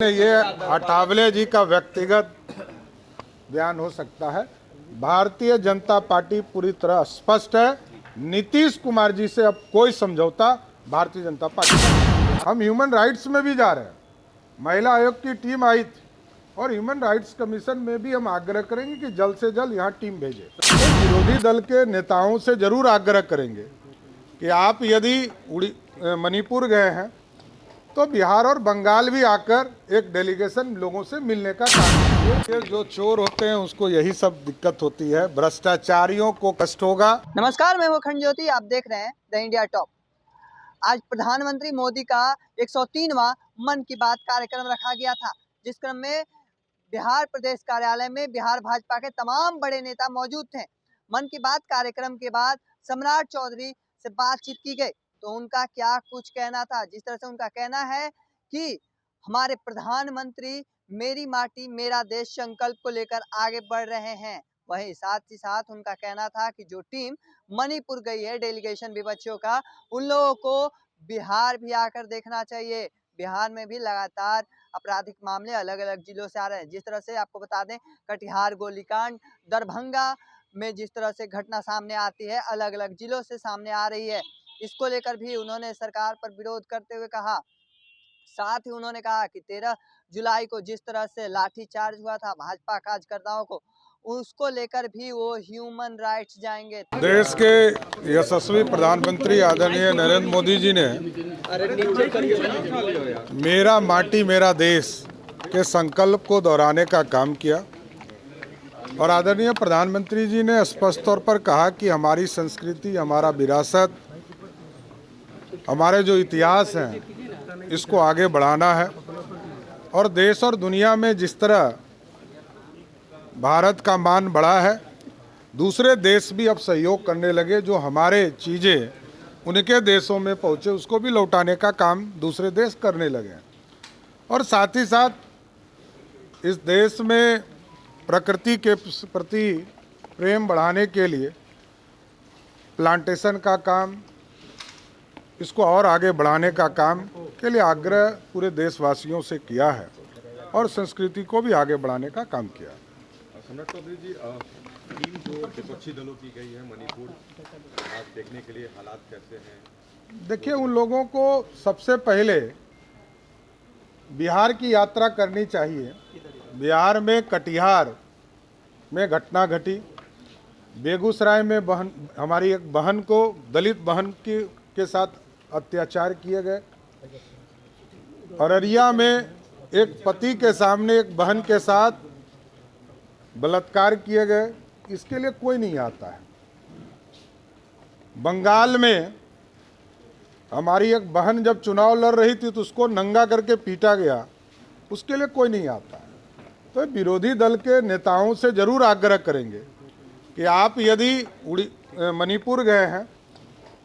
ये अठावले जी का व्यक्तिगत बयान हो सकता है। भारतीय जनता पार्टी पूरी तरह स्पष्ट है। नीतीश कुमार जी से अब कोई समझौता भारतीय जनता पार्टी का नहीं। हम ह्यूमन राइट्स में भी जा रहे हैं। महिला आयोग की टीम आई थी और ह्यूमन राइट्स कमीशन में भी हम आग्रह करेंगे कि जल्द से जल्द यहाँ टीम भेजे। तो विरोधी दल के नेताओं से जरूर आग्रह करेंगे कि आप यदि मणिपुर गए हैं तो बिहार और बंगाल भी आकर एक डेलीगेशन लोगों से मिलने का काम कीजिए। जो चोर होते हैं उसको यही सब दिक्कत होती है, भ्रष्टाचारियों को कष्ट होगा। नमस्कार, मैं वो खंड ज्योति, आप देख रहे हैं द इंडिया टॉप। आज प्रधानमंत्री मोदी का 103वां मन की बात कार्यक्रम रखा गया था, जिस क्रम में बिहार प्रदेश कार्यालय में बिहार भाजपा के तमाम बड़े नेता मौजूद थे। मन की बात कार्यक्रम के बाद सम्राट चौधरी से बातचीत की गई तो उनका क्या कुछ कहना था। जिस तरह से उनका कहना है कि हमारे प्रधानमंत्री मेरी माटी मेरा देश संकल्प को लेकर आगे बढ़ रहे हैं, वहीं साथ ही साथ उनका कहना था कि जो टीम मणिपुर गई है डेलीगेशन विपक्षियों का, उन लोगों को बिहार भी आकर देखना चाहिए। बिहार में भी लगातार आपराधिक मामले अलग अलग जिलों से आ रहे हैं। जिस तरह से आपको बता दें, कटिहार गोलीकांड, दरभंगा में जिस तरह से घटना सामने आती है, अलग अलग जिलों से सामने आ रही है। इसको लेकर भी उन्होंने सरकार पर विरोध करते हुए कहा। साथ ही उन्होंने कहा कि 13 जुलाई को जिस तरह से लाठीचार्ज हुआ था भाजपा कार्यकर्ताओं को, उसको लेकर भी वो ह्यूमन राइट्स जाएंगे। देश के यशस्वी प्रधानमंत्री आदरणीय नरेंद्र मोदी जी ने मेरा माटी मेरा देश के संकल्प को दोहराने का काम किया और आदरणीय प्रधानमंत्री जी ने स्पष्ट तौर पर कहा कि हमारी संस्कृति, हमारा विरासत, हमारे जो इतिहास हैं, इसको आगे बढ़ाना है। और देश और दुनिया में जिस तरह भारत का मान बढ़ा है, दूसरे देश भी अब सहयोग करने लगे। जो हमारे चीज़ें उनके देशों में पहुँचे उसको भी लौटाने का काम दूसरे देश करने लगे। और साथ ही साथ इस देश में प्रकृति के प्रति प्रेम बढ़ाने के लिए प्लांटेशन का काम, इसको और आगे बढ़ाने का काम के लिए आग्रह पूरे देशवासियों से किया है और संस्कृति को भी आगे बढ़ाने का काम किया। सम्राट चौधरी जी, टीम जो विपक्षी दलों की गई है मणिपुर, आज देखने के लिए हालात कैसे हैं? देखिए, उन लोगों को सबसे पहले बिहार की यात्रा करनी चाहिए। बिहार में कटिहार में घटना घटी, बेगूसराय में हमारी एक बहन को, दलित बहन के साथ अत्याचार किए गए, अररिया में एक पति के सामने एक बहन के साथ बलात्कार किए गए, इसके लिए कोई नहीं आता है। बंगाल में हमारी एक बहन जब चुनाव लड़ रही थी तो उसको नंगा करके पीटा गया, उसके लिए कोई नहीं आता है। तो विरोधी दल के नेताओं से जरूर आग्रह करेंगे कि आप यदि मणिपुर गए हैं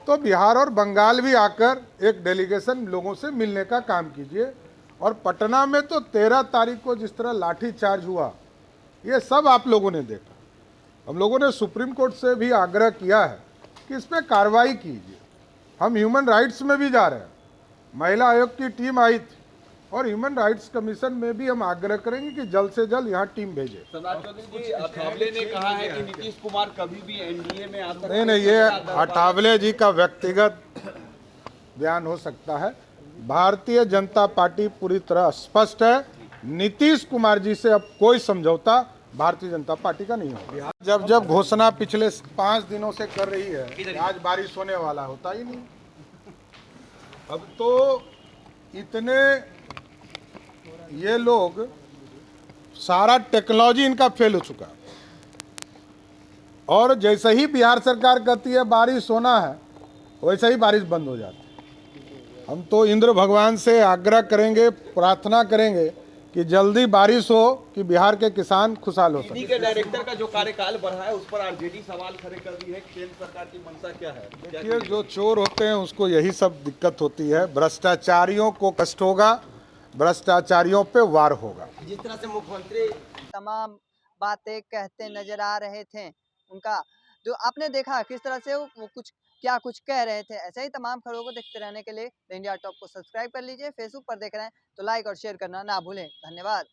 तो बिहार और बंगाल भी आकर एक डेलीगेशन लोगों से मिलने का काम कीजिए। और पटना में तो 13 तारीख को जिस तरह लाठीचार्ज हुआ, ये सब आप लोगों ने देखा। हम लोगों ने सुप्रीम कोर्ट से भी आग्रह किया है कि इस पर कार्रवाई कीजिए। हम ह्यूमन राइट्स में भी जा रहे हैं। महिला आयोग की टीम आई थी और ह्यूमन राइट्स कमीशन में भी हम आग्रह करेंगे कि जल्द से जल्द यहाँ टीम भेजे। सम्राट चौधरी जी, अठावले ने कहा है कि नीतीश कुमार कभी भी एनडीए में आ सकते हैं। नहीं, ये अठावले जी का व्यक्तिगत बयान हो सकता है। भारतीय जनता पार्टी पूरी तरह स्पष्ट है। नीतीश कुमार जी से अब कोई समझौता भारतीय जनता पार्टी का नहीं होगा। जब जब घोषणा पिछले 5 दिनों से कर रही है कि आज बारिश होने वाला, होता ही नहीं। अब तो इतने ये लोग, सारा टेक्नोलॉजी इनका फेल हो चुका, और जैसे ही बिहार सरकार कहती है बारिश होना है, वैसे ही बारिश बंद हो जाती है। हम तो इंद्र भगवान से आग्रह करेंगे, प्रार्थना करेंगे कि जल्दी बारिश हो कि बिहार के किसान खुशहाल हो सके। ईडी के डायरेक्टर का जो कार्यकाल बढ़ा है, उस पर आरजेडी सवाल खड़े कर दी है। केंद्र सरकार की मंशा क्या है? देखिए, जो चोर होते हैं उसको यही सब दिक्कत होती है। भ्रष्टाचारियों को कष्ट होगा, भ्रष्टाचारियों पे वार होगा। जिस तरह से मुख्यमंत्री तमाम बातें कहते नजर आ रहे थे, उनका जो आपने देखा किस तरह से वो कुछ क्या कुछ कह रहे थे। ऐसे ही तमाम खबरों को देखते रहने के लिए द इंडिया टॉप को सब्सक्राइब कर लीजिए। फेसबुक पर देख रहे हैं तो लाइक और शेयर करना ना भूलें। धन्यवाद।